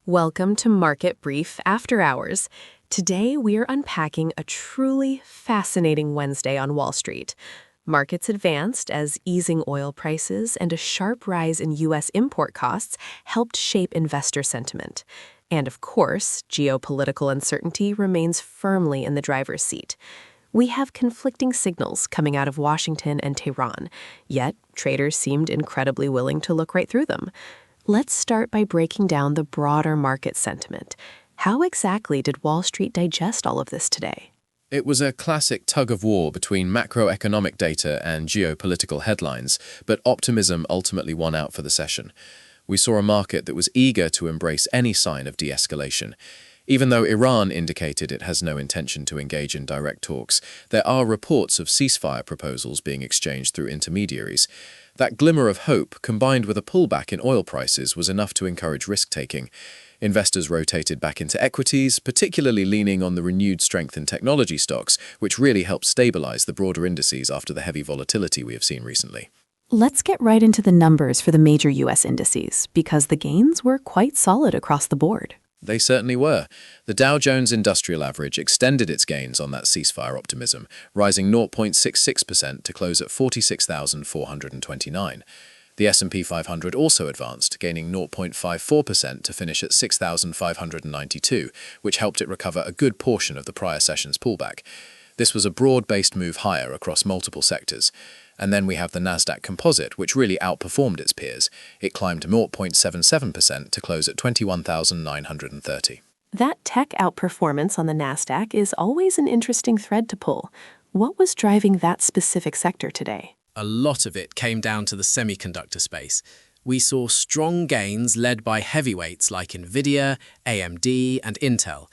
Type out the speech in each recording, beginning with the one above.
Welcome to Market Brief After Hours. Today, we are unpacking a truly fascinating Wednesday on Wall Street. Markets advanced as easing oil prices and a sharp rise in U.S. import costs helped shape investor sentiment. And of course, geopolitical uncertainty remains firmly in the driver's seat. We have conflicting signals coming out of Washington and Tehran, yet traders seemed incredibly willing to look right through them. Let's start by breaking down the broader market sentiment. How exactly did Wall Street digest all of this today? It was a classic tug-of-war between macroeconomic data and geopolitical headlines, but optimism ultimately won out for the session. We saw a market that was eager to embrace any sign of de-escalation. Even though Iran indicated it has no intention to engage in direct talks, there are reports of ceasefire proposals being exchanged through intermediaries. That glimmer of hope, combined with a pullback in oil prices, was enough to encourage risk-taking. Investors rotated back into equities, particularly leaning on the renewed strength in technology stocks, which really helped stabilize the broader indices after the heavy volatility we have seen recently. Let's get right into the numbers for the major U.S. indices, because the gains were quite solid across the board. They certainly were. The Dow Jones Industrial Average extended its gains on that ceasefire optimism, rising 0.66% to close at 46,429. The S&P 500 also advanced, gaining 0.54% to finish at 6,592, which helped it recover a good portion of the prior session's pullback. This was a broad-based move higher across multiple sectors. And then we have the Nasdaq Composite, which really outperformed its peers. It climbed 0.77% to close at 21,930. That tech outperformance on the Nasdaq is always an interesting thread to pull. What was driving that specific sector today? A lot of it came down to the semiconductor space. We saw strong gains led by heavyweights like Nvidia, AMD, and Intel.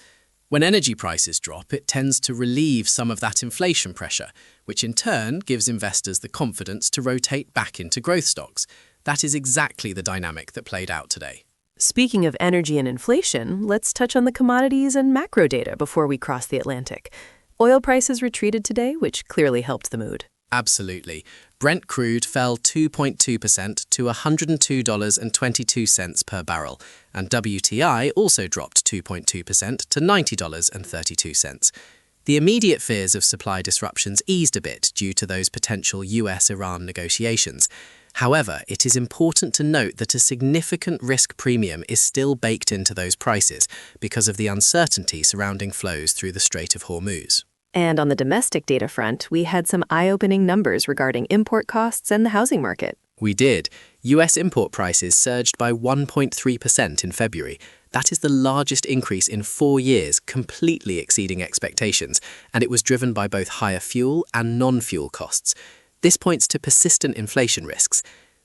When energy prices drop, it tends to relieve some of that inflation pressure, which in turn gives investors the confidence to rotate back into growth stocks. That is exactly the dynamic that played out today. Speaking of energy and inflation, let's touch on the commodities and macro data before we cross the Atlantic. Oil prices retreated today, which clearly helped the mood. Absolutely. Brent crude fell 2.2% to $102.22 per barrel, and WTI also dropped 2.2% to $90.32. The immediate fears of supply disruptions eased a bit due to those potential US-Iran negotiations. However, it is important to note that a significant risk premium is still baked into those prices because of the uncertainty surrounding flows through the Strait of Hormuz. And on the domestic data front, we had some eye-opening numbers regarding import costs and the housing market. We did. US import prices surged by 1.3% in February. That is the largest increase in 4 years, completely exceeding expectations, and it was driven by both higher fuel and non-fuel costs. This points to persistent inflation risks.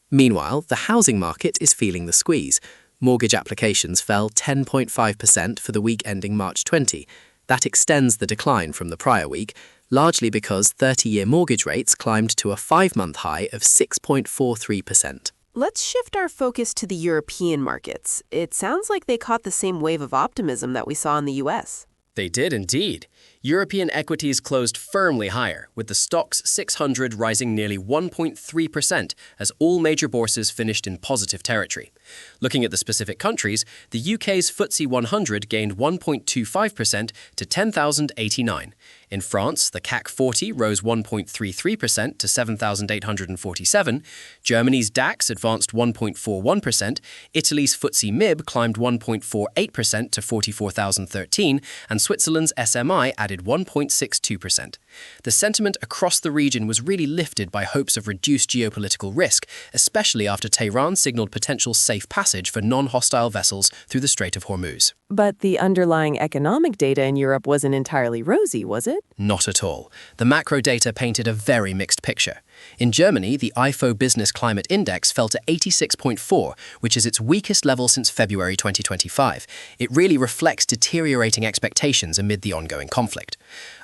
Meanwhile, the housing market is feeling the squeeze. Mortgage applications fell 10.5% for the week ending March 20. That extends the decline from the prior week, largely because 30-year mortgage rates climbed to a 5-month high of 6.43%. Let's shift our focus to the European markets. It sounds like they caught the same wave of optimism that we saw in the U.S. They did indeed. European equities closed firmly higher, with the Stoxx 600 rising nearly 1.3% as all major bourses finished in positive territory. Looking at the specific countries, the UK's FTSE 100 gained 1.25% to 10,089. In France, the CAC 40 rose 1.33% to 7,847. Germany's DAX advanced 1.41%. Italy's FTSE MIB climbed 1.48% to 44,013, and Switzerland's SMI added 1.62%. The sentiment across the region was really lifted by hopes of reduced geopolitical risk, especially after Tehran signaled potential safe passage for non-hostile vessels through the Strait of Hormuz. But the underlying economic data in Europe wasn't entirely rosy, was it? Not at all. The macro data painted a very mixed picture. In Germany, the Ifo Business Climate Index fell to 86.4, which is its weakest level since February 2025. It really reflects deteriorating expectations amid the ongoing conflict.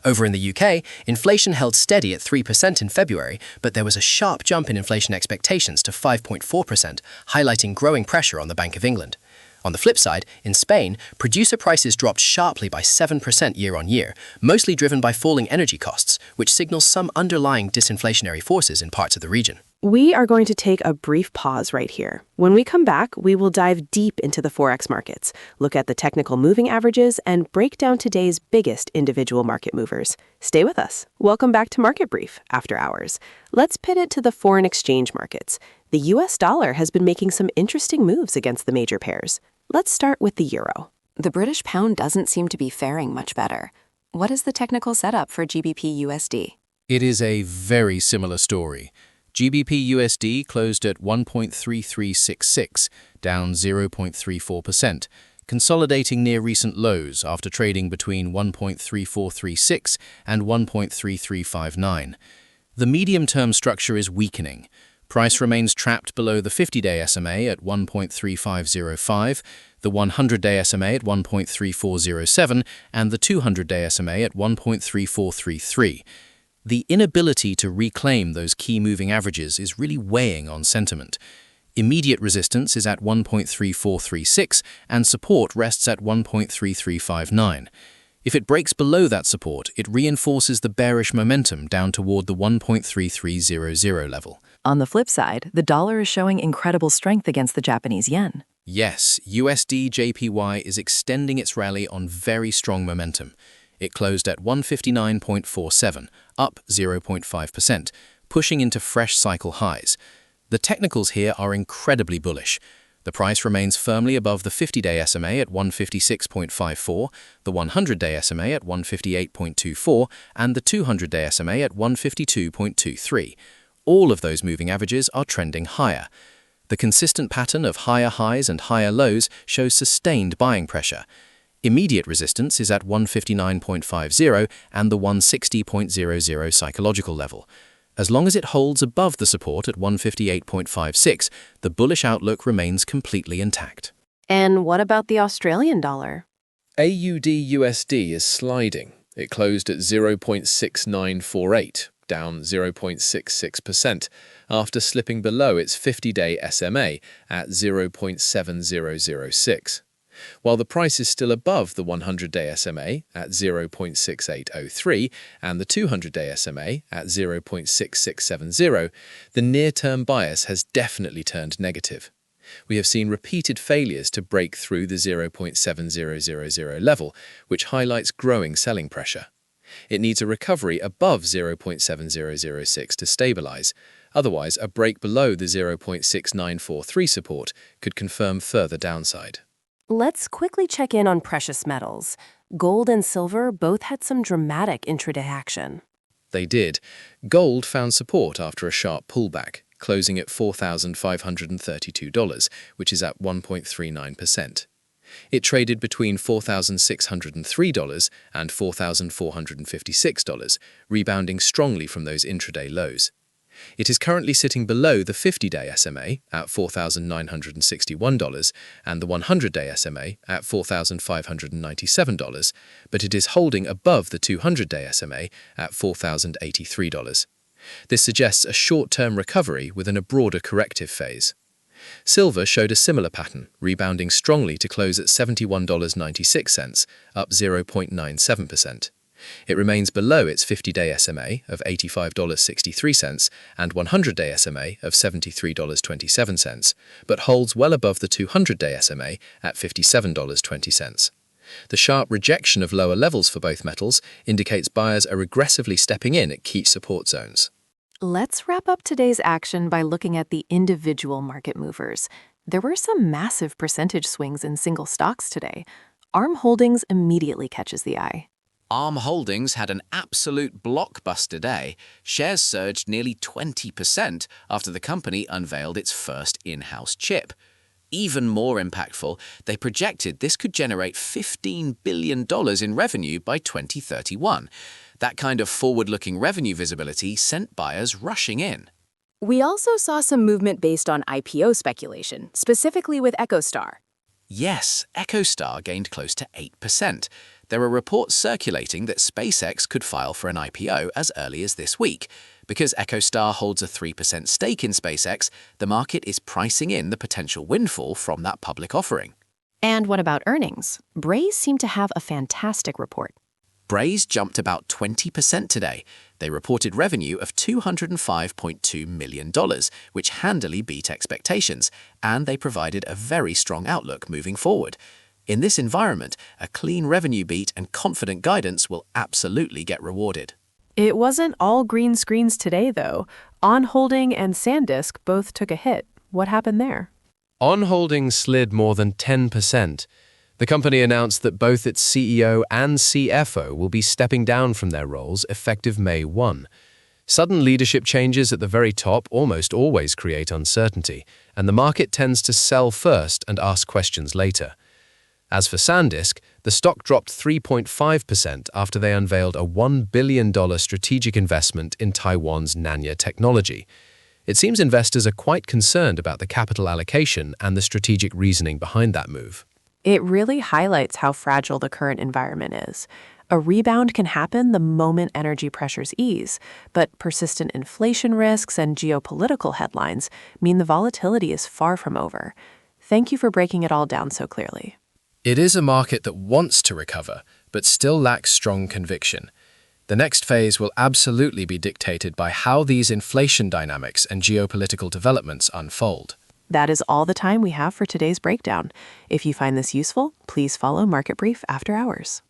Over in the UK, inflation held steady at 3% in February, but there was a sharp jump in inflation expectations to 5.4%, highlighting growing pressure on the Bank of England. On the flip side, in Spain, producer prices dropped sharply by 7% year-on-year, mostly driven by falling energy costs, which signals some underlying disinflationary forces in parts of the region. We are going to take a brief pause right here. When we come back, we will dive deep into the Forex markets, look at the technical moving averages, and break down today's biggest individual market movers. Stay with us. Welcome back to Market Brief After Hours. Let's pivot to the foreign exchange markets. The US dollar has been making some interesting moves against the major pairs. Let's start with the euro. The British pound doesn't seem to be faring much better. What is the technical setup for GBP USD? It is a very similar story. GBP USD closed at 1.3366, down 0.34%, consolidating near recent lows after trading between 1.3436 and 1.3359. The medium-term structure is weakening. Price remains trapped below the 50-day SMA at 1.3505, the 100-day SMA at 1.3407, and the 200-day SMA at 1.3433. The inability to reclaim those key moving averages is really weighing on sentiment. Immediate resistance is at 1.3436 and support rests at 1.3359. If it breaks below that support, it reinforces the bearish momentum down toward the 1.3300 level. On the flip side, the dollar is showing incredible strength against the Japanese yen. Yes, USD JPY is extending its rally on very strong momentum. It closed at 159.47, up 0.5%, pushing into fresh cycle highs. The technicals here are incredibly bullish. The price remains firmly above the 50-day SMA at 156.54, the 100-day SMA at 158.24, and the 200-day SMA at 152.23. All of those moving averages are trending higher. The consistent pattern of higher highs and higher lows shows sustained buying pressure. Immediate resistance is at 159.50 and the 160.00 psychological level. As long as it holds above the support at 158.56, the bullish outlook remains completely intact. And what about the Australian dollar? AUD-USD is sliding. It closed at 0.6948, down 0.66%, after slipping below its 50-day SMA at 0.7006. While the price is still above the 100-day SMA at 0.6803 and the 200-day SMA at 0.6670, the near-term bias has definitely turned negative. We have seen repeated failures to break through the 0.7000 level, which highlights growing selling pressure. It needs a recovery above 0.7006 to stabilize. Otherwise, a break below the 0.6943 support could confirm further downside. Let's quickly check in on precious metals. Gold and silver both had some dramatic intraday action. They did. Gold found support after a sharp pullback, closing at $4,532, which is at 1.39%. It traded between $4,603 and $4,456, rebounding strongly from those intraday lows. It is currently sitting below the 50-day SMA at $4,961 and the 100-day SMA at $4,597, but it is holding above the 200-day SMA at $4,083. This suggests a short-term recovery within a broader corrective phase. Silver showed a similar pattern, rebounding strongly to close at $71.96, up 0.97%. It remains below its 50-day SMA of $85.63 and 100-day SMA of $73.27, but holds well above the 200-day SMA at $57.20. The sharp rejection of lower levels for both metals indicates buyers are aggressively stepping in at key support zones. Let's wrap up today's action by looking at the individual market movers. There were some massive percentage swings in single stocks today. ARM Holdings immediately catches the eye. ARM Holdings had an absolute blockbuster day. Shares surged nearly 20% after the company unveiled its first in-house chip. Even more impactful, they projected this could generate $15 billion in revenue by 2031. That kind of forward-looking revenue visibility sent buyers rushing in. We also saw some movement based on IPO speculation, specifically with EchoStar. Yes, EchoStar gained close to 8%. There are reports circulating that SpaceX could file for an IPO as early as this week. Because EchoStar holds a 3% stake in SpaceX, the market is pricing in the potential windfall from that public offering. And what about earnings? Braze seemed to have a fantastic report. Braze jumped about 20% today. They reported revenue of $205.2 million, which handily beat expectations, and they provided a very strong outlook moving forward. In this environment, a clean revenue beat and confident guidance will absolutely get rewarded. It wasn't all green screens today, though. On Holding and SanDisk both took a hit. What happened there? On Holding slid more than 10%. The company announced that both its CEO and CFO will be stepping down from their roles effective May 1. Sudden leadership changes at the very top almost always create uncertainty, and the market tends to sell first and ask questions later. As for SanDisk, the stock dropped 3.5% after they unveiled a $1 billion strategic investment in Taiwan's Nanya technology. It seems investors are quite concerned about the capital allocation and the strategic reasoning behind that move. It really highlights how fragile the current environment is. A rebound can happen the moment energy pressures ease, but persistent inflation risks and geopolitical headlines mean the volatility is far from over. Thank you for breaking it all down so clearly. It is a market that wants to recover, but still lacks strong conviction. The next phase will absolutely be dictated by how these inflation dynamics and geopolitical developments unfold. That is all the time we have for today's breakdown. If you find this useful, please follow Market Brief After Hours.